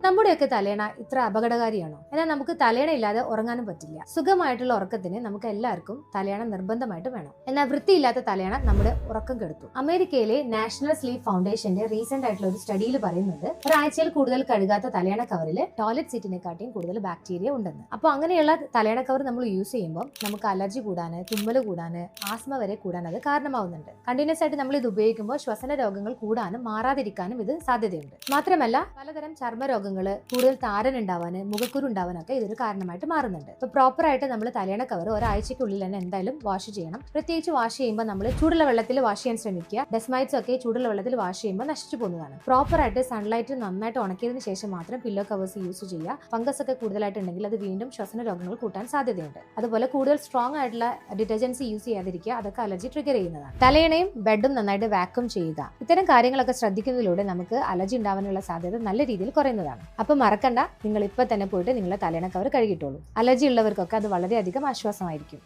നമ്മുടെയൊക്കെ തലേണ ഇത്ര അപകടകാരിയാണോ? എന്നാൽ നമുക്ക് തലേണ ഇല്ലാതെ ഉറങ്ങാനും പറ്റില്ല. സുഖമായിട്ടുള്ള ഉറക്കത്തിന് നമുക്ക് എല്ലാവർക്കും തലേണ നിർബന്ധമായിട്ട് വേണം. എന്നാൽ വൃത്തിയില്ലാത്ത തലേണ നമ്മുടെ ഉറക്കം കെടുത്തും. അമേരിക്കയിലെ നാഷണൽ സ്ലീപ്പ് ഫൗണ്ടേഷന്റെ റീസെന്റ് ആയിട്ടുള്ള ഒരു സ്റ്റഡിയിൽ പറയുന്നത് ഒരാഴ്ചയിൽ കൂടുതൽ കഴുകാത്ത തലേണ കവറിൽ ടോയ്ലറ്റ് സീറ്റിനെക്കാട്ടിയും കൂടുതൽ ബാക്ടീരിയ ഉണ്ടെന്ന്. അപ്പോൾ അങ്ങനെയുള്ള തലേണ കവർ നമ്മൾ യൂസ് ചെയ്യുമ്പോൾ നമുക്ക് അലർജി കൂടാന്, തുമ്മൽ കൂടാന്, ആസ്മ വരെ കൂടാൻ അത് കാരണമാവുന്നുണ്ട്. കണ്ടിന്യൂസ് ആയിട്ട് നമ്മൾ ഇത് ഉപയോഗിക്കുമ്പോൾ ശ്വസന രോഗങ്ങൾ കൂടാനും മാറാതിരിക്കാനും ഇത് സാധ്യതയുണ്ട്. മാത്രമല്ല പലതരം ചർമ്മരോഗങ്ങൾ, കൂടുതൽ താരൻ ഉണ്ടാവാന്, മുഖക്കുരു ഉണ്ടാവാനൊക്കെ ഇതൊരു കാരണമായിട്ട് മാറുന്നുണ്ട്. അപ്പോൾ പ്രോപ്പർ ആയിട്ട് നമ്മൾ തലേണ കവർ ഒരാഴ്ചയ്ക്കുള്ളിൽ തന്നെ എന്തായാലും വാഷ് ചെയ്യണം. പ്രത്യേകിച്ച് വാഷ് ചെയ്യുമ്പോൾ നമ്മൾ ചൂടുള്ള വെള്ളത്തിൽ വാഷ് ചെയ്യാൻ ശ്രമിക്കുക. ഡെസ്മൈറ്റ്സ് ഒക്കെ ചൂടുള്ള വെള്ളത്തിൽ വാഷ് ചെയ്യുമ്പോൾ നശിച്ചു പോകുന്നതാണ്. പ്രോപ്പർ ആയിട്ട് സൺലൈറ്റിൽ നന്നായിട്ട് ഉണക്കിയതിന് ശേഷം മാത്രം പില്ലോ കവേഴ്സ് യൂസ് ചെയ്യുക. ഫംഗസ് ഒക്കെ കൂടുതലായിട്ടുണ്ടെങ്കിൽ അത് വീണ്ടും ശ്വസന രോഗങ്ങൾ കൂട്ടാൻ സാധ്യതയുണ്ട്. അതുപോലെ കൂടുതൽ സ്ട്രോങ് ആയിട്ടുള്ള ഡിറ്റർജൻസി യൂസ് ചെയ്യാതിരിക്കുക. അതൊക്കെ അലർജി ട്രിഗർ ചെയ്യുന്നതാണ്. തലേണയും ബെഡും നന്നായിട്ട് വാക്യൂം ചെയ്യുക. ഇത്തരം കാര്യങ്ങളൊക്കെ ശ്രദ്ധിക്കുന്നതിലൂടെ നമുക്ക് അലർജി ഉണ്ടാവാനുള്ള സാധ്യത നല്ല രീതിയിൽ കുറയുന്നതാണ്. അപ്പൊ മറക്കണ്ട, നിങ്ങൾ ഇപ്പൊ തന്നെ പോയിട്ട് നിങ്ങളെ തലേണ കവർ കഴുകിട്ടോളൂ. അലർജി ഉള്ളവർക്കൊക്കെ അത് വളരെയധികം ആശ്വാസമായിരിക്കും.